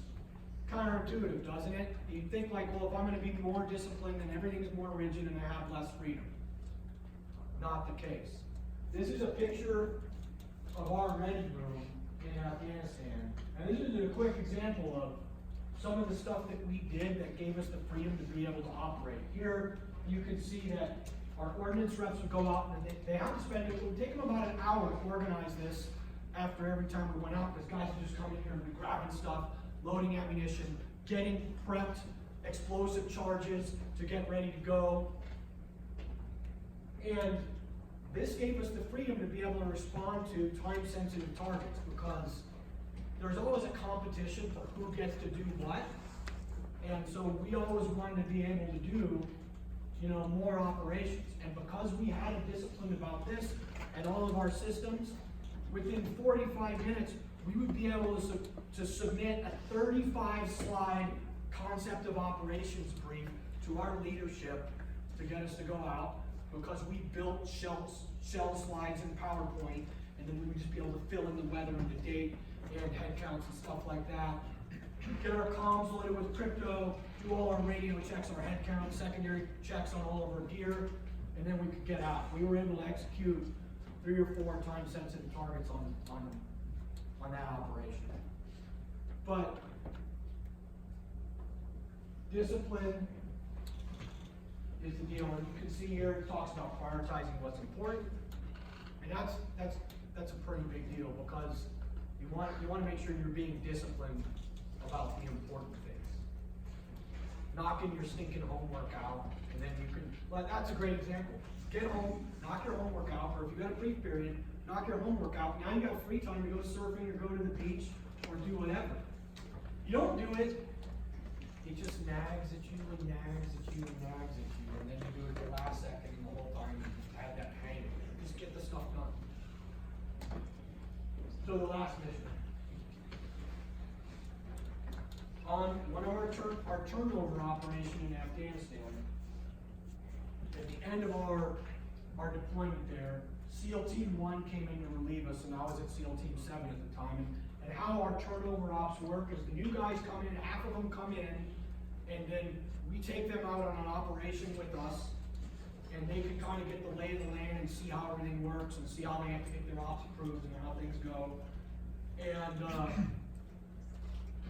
counterintuitive, doesn't it? You think like, well, if I'm going to be more disciplined, then everything's more rigid and I have less freedom. Not the case. This is a picture of our ready room in Afghanistan. And this is a quick example of some of the stuff that we did that gave us the freedom to be able to operate. Here, you can see that our ordnance reps would go out and they have to spend, it would take them about an hour to organize this after every time we went out, because guys would just come in here and be grabbing stuff, loading ammunition, getting prepped, explosive charges to get ready to go. And this gave us the freedom to be able to respond to time-sensitive targets, because there's always a competition for who gets to do what. And so we always wanted to be able to do, more operations. And because we had a discipline about this and all of our systems, within 45 minutes, we would be able to submit a 35-slide concept of operations brief to our leadership to get us to go out, because we built shell slides in PowerPoint, and then we would just be able to fill in the weather and the date and head counts and stuff like that. Get our comms loaded with crypto, do all our radio checks, our head count, secondary checks on all of our gear, and then we could get out. We were able to execute 3 or 4 time-sensitive targets on that operation. But discipline is the deal, and you can see here it talks about prioritizing what's important, and that's a pretty big deal, because you want to make sure you're being disciplined about the important things. Knocking your stinking homework out, and then you can, well, that's a great example. Get home, knock your homework out, or if you got a brief period, knock your homework out. Now you got free time to go surfing or go to the beach or do whatever. You don't do it, it just nags at you and nags at you and nags at you, and then you do it the last second, and the whole time you just had that hang. Just get the stuff done. So the last mission. On one of our turnover operation in Afghanistan, at the end of our deployment there, SEAL Team 1 came in to relieve us, and I was at SEAL Team 7 at the time. And how our turnover ops work is the new guys come in, half of them come in, and then we take them out on an operation with us, and they can kind of get the lay of the land and see how everything works and see how they have to get their ops approved and how things go. And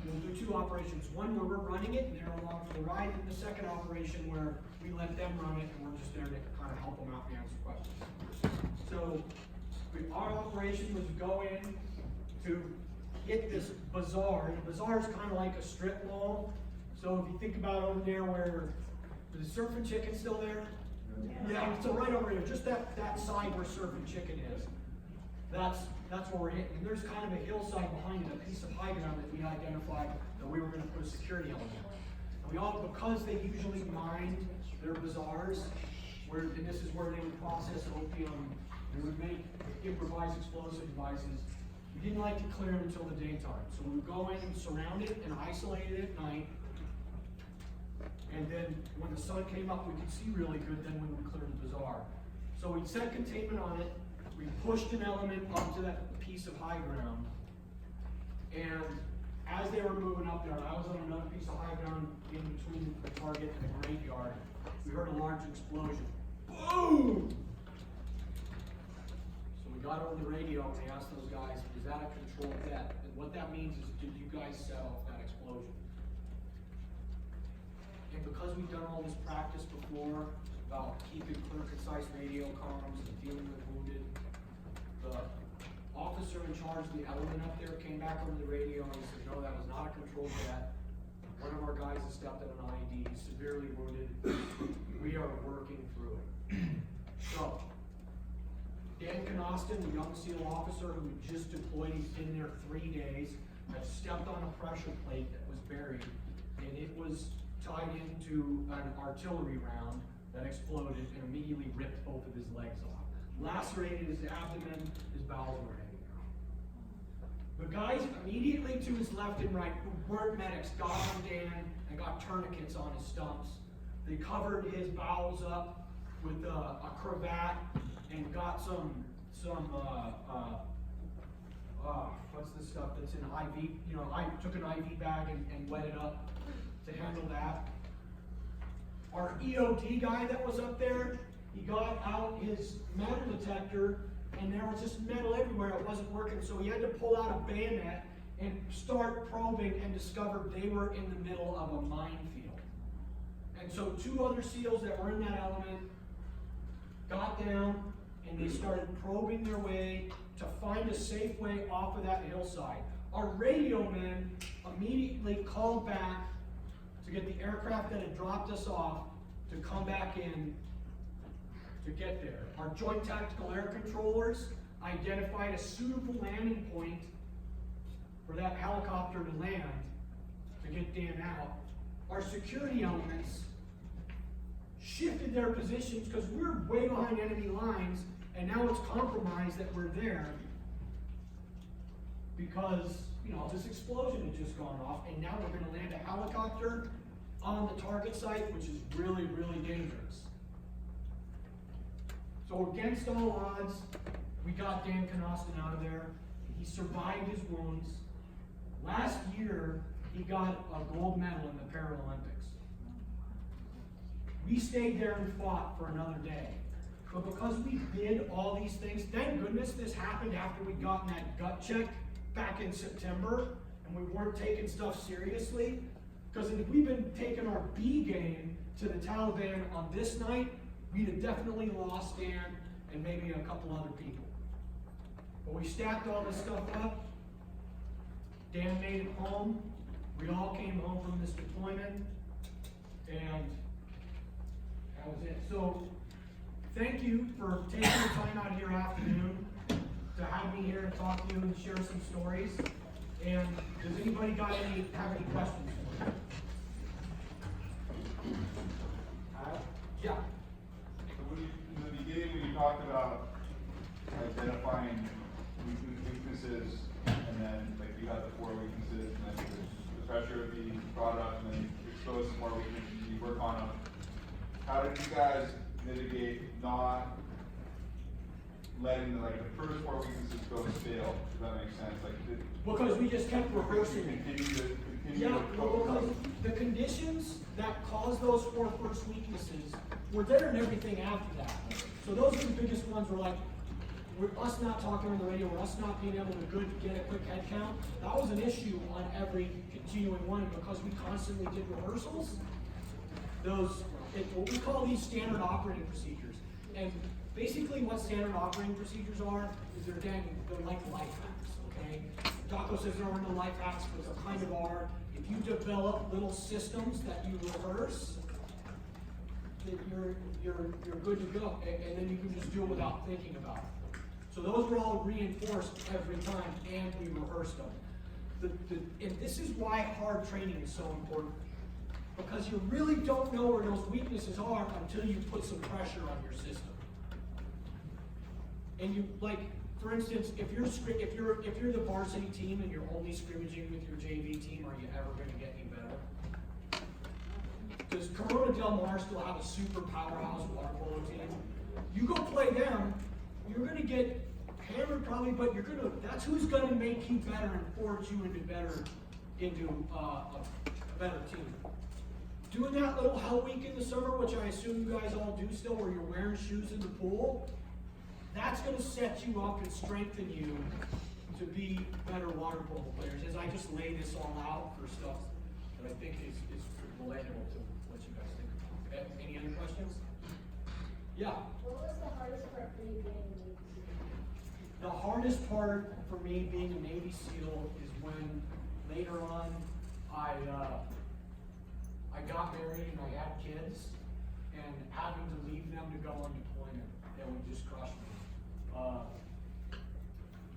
we'll do 2 operations. One where we're running it and they're along for the ride, and the second operation where we let them run it and we're just there to kind of help them out and answer questions. So our operation was go in to hit this bazaar. And the bazaar is kind of like a strip mall. So if you think about over there where the Surf and Chicken still there? Yeah, so right over there, just that side where Surf and Chicken is. That's where we're hitting. And there's kind of a hillside behind it, a piece of high ground that we identified that we were going to put a security element on. And we all, because they usually mined their bazaars, and this is where they would process opium, they would make improvised explosive devices. We didn't like to clear them until the daytime. So we would go in and surround it and isolate it at night. And then when the sun came up, we could see really good then when we cleared the bazaar. So we set containment on it. We pushed an element onto that piece of high ground. And as they were moving up there, and I was on another piece of high ground in between the target and the graveyard, we heard a large explosion. Boom! So we got over the radio and we asked those guys, is that a controlled death? And what that means is, did you guys set off that explosion? And because we've done all this practice before about keeping clear, concise radio comms and dealing with wounded, the officer in charge of the element up there came back over the radio and said, no, that was not a controlled death. One of our guys has stepped on an IED, severely wounded. We are working through it. So, Dan Canoston, the young SEAL officer who just deployed, he's been there 3 days, had stepped on a pressure plate that was buried, and it was tied into an artillery round that exploded and immediately ripped both of his legs off. Lacerated his abdomen, his bowels were hanging out. The guys immediately to his left and right, who weren't medics, got on Dan and got tourniquets on his stumps. They covered his bowels up with a cravat and got what's the stuff that's in IV, I took an IV bag and wet it up to handle that. Our EOD guy that was up there, he got out his metal detector and there was just metal everywhere, it wasn't working, so he had to pull out a bayonet and start probing and discovered they were in the middle of a minefield. And so 2 other SEALs that were in that element got down and they started probing their way to find a safe way off of that hillside. Our radio men immediately called back to get the aircraft that had dropped us off to come back in to get there. Our Joint Tactical Air Controllers identified a suitable landing point for that helicopter to land to get Dan out. Our security elements shifted their positions because we're way behind enemy lines, and now it's compromised that we're there because this explosion had just gone off, and now we're going to land a helicopter on the target site, which is really, really dangerous. So against all odds, we got Dan Canoston out of there. He survived his wounds. Last year, he got a gold medal in the Paralympics. We stayed there and fought for another day. But because we did all these things, thank goodness this happened after we'd gotten that gut check back in September, and we weren't taking stuff seriously. Because if we'd been taking our B game to the Taliban on this night, we'd have definitely lost Dan and maybe a couple other people. But we stacked all this stuff up. Dan made it home. We all came home from this deployment, and that was it. So thank you for taking the time out here afternoon to have me here and talk to you and share some stories. And does anybody have any questions for me? Yeah. So in the beginning, when you talked about identifying weaknesses, and then like you had the 4 weaknesses, and then the pressure would be brought up, and then you expose some more weaknesses, and you work on them. How did you guys mitigate not letting the first 4 weaknesses go stale, does that make sense? Because we just kept rehearsing it. Continue Yeah, to well, because the conditions that caused those 4 first weaknesses were there and everything after that. So those are the biggest ones were like, us not talking on the radio, or us not being able to get a quick head count. That was an issue on every continuing one because we constantly did rehearsals. What we call these standard operating procedures. And basically what standard operating procedures are is they're like life hacks, okay? Daco says there are no life hacks, but there kind of are. If you develop little systems that you rehearse, that you're good to go, and then you can just do it without thinking about it. So those were all reinforced every time, and we rehearsed them. And this is why hard training is so important, because you really don't know where those weaknesses are until you put some pressure on your system. And you, like, for instance, if you're the varsity team and you're only scrimmaging with your JV team, are you ever going to get any better? Does Corona Del Mar still have a super powerhouse water polo team? You go play them, you're going to get hammered probably, but that's who's going to make you better and forge you into a better team. Doing that little hell week in the summer, which I assume you guys all do still, where you're wearing shoes in the pool, that's going to set you up and strengthen you to be better water polo players. As I just lay this all out for stuff that I think is relatable to what you guys think about. Any other questions? Yeah. What was the hardest part for you being a Navy SEAL? The hardest part for me being a Navy SEAL is when later on I got married and I had kids, and having to leave them to go on deployment, that would just crush me.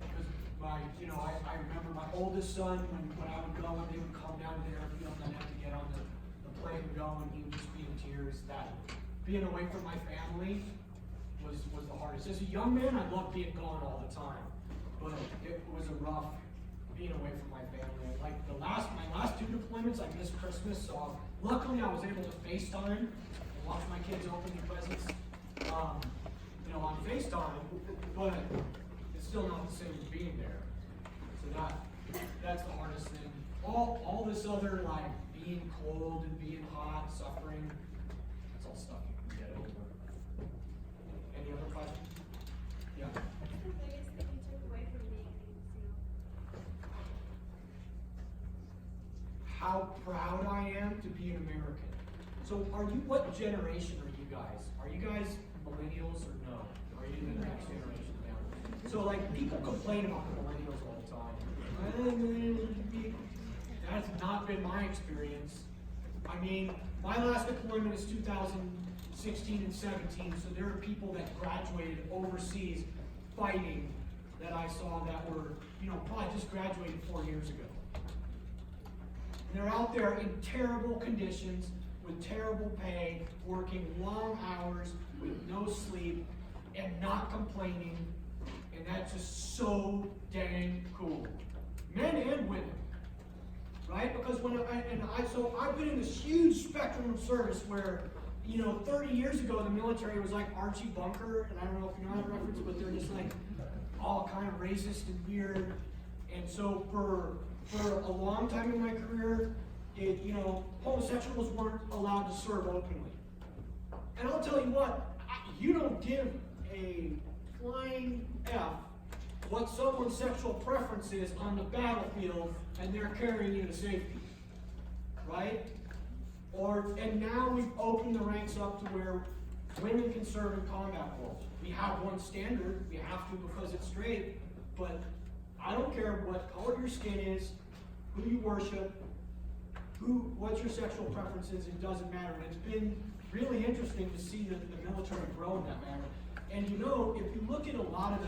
Because I remember my oldest son, when I would go and they would come down to the airfield and I'd have to get on the plane and go, and he would just be in tears. That being away from my family was the hardest. As a young man, I loved being gone all the time, but it was a rough being away from my family. Like my last 2 deployments, I missed Christmas, so luckily I was able to FaceTime and watch my kids open their presents, on FaceTime, but it's still not the same as being there. So that's the hardest thing. All this other, like being cold and being hot, suffering, it's all stuff you can get over. Any other questions? Yeah. What's the biggest thing you took away from being a Navy SEAL? How proud I am to be an American. So what generation are you guys? Are you guys millennials or no? Are you the next generation down? So like people complain about the millennials all the time. That's not been my experience. I mean, my last deployment is 2016 and 17, so there are people that graduated overseas fighting that I saw that were, probably just graduated 4 years ago. And they're out there in terrible conditions, with terrible pay, working long hours, with no sleep, and not complaining, and that's just so dang cool. Men and women, right? Because so I've been in this huge spectrum of service where, 30 years ago the military was like Archie Bunker, and I don't know if you know that reference, but they're just like all kind of racist and weird. And so for a long time in my career, homosexuals weren't allowed to serve openly. And I'll tell you what, you don't give a flying F what someone's sexual preference is on the battlefield and they're carrying you to safety, right? And now we've opened the ranks up to where women can serve in combat roles. We have one standard, we have to because it's straight, but I don't care what color your skin is, who you worship, what your sexual preference is, it doesn't matter. And it's been really interesting to see the military grow in that manner. And if you look at a lot of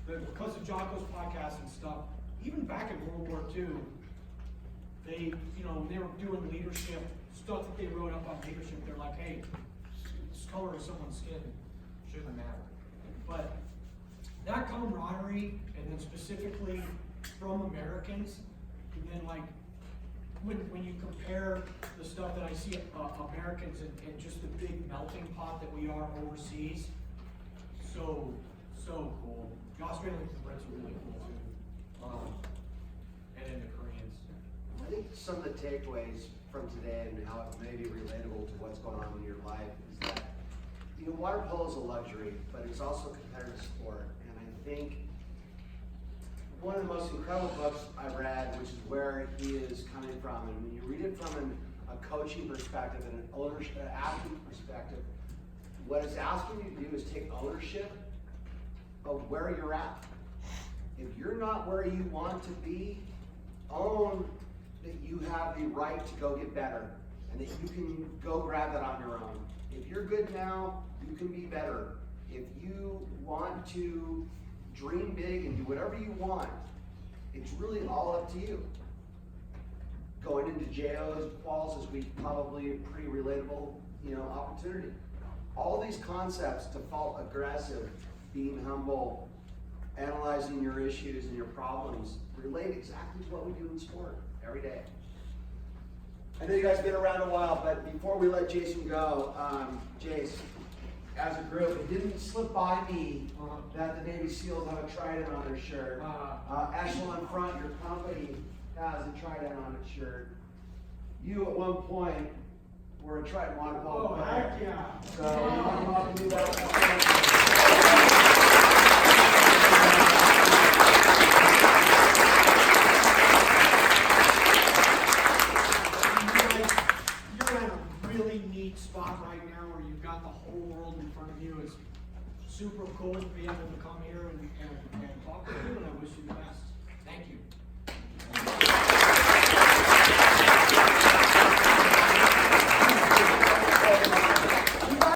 because of Jocko's podcast and stuff, even back in World War II, they, when they were doing leadership, stuff that they wrote up on leadership, they're like, hey, this color of someone's skin shouldn't matter. But that camaraderie, and then specifically from Americans, and then like, when you compare the stuff that I see Americans and just the big melting pot that we are overseas, so so cool. The Australians and Brits are really cool too. And then the Koreans. I think some of the takeaways from today and how it may be relatable to what's going on in your life is that, you know, water polo is a luxury, but it's also a competitive sport. And I think one of the most incredible books I read, which is where he is coming from, and when you read it from a coaching perspective and an ownership, athlete perspective, what it's asking you to do is take ownership of where you're at. If you're not where you want to be, own that you have the right to go get better and that you can go grab that on your own. If you're good now, you can be better. If you want to dream big and do whatever you want, it's really all up to you. Going into JO's quals is probably a pretty relatable, you know, opportunity. All these concepts, default aggressive, being humble, analyzing your issues and your problems, relate exactly to what we do in sport every day. I know you guys have been around a while, but before we let Jason go, Jace, as a group, it didn't slip by me that the Navy SEALs have a trident on their shirt. Echelon Front, your company, has a trident on its shirt. You, at one point, were a trident water polo player. Heck yeah. So, we want to welcome you back. You're in a really neat spot right now where you've got the whole world in front of you. It's super cool to be able to come here and talk to you, and I wish you the best. Thank you.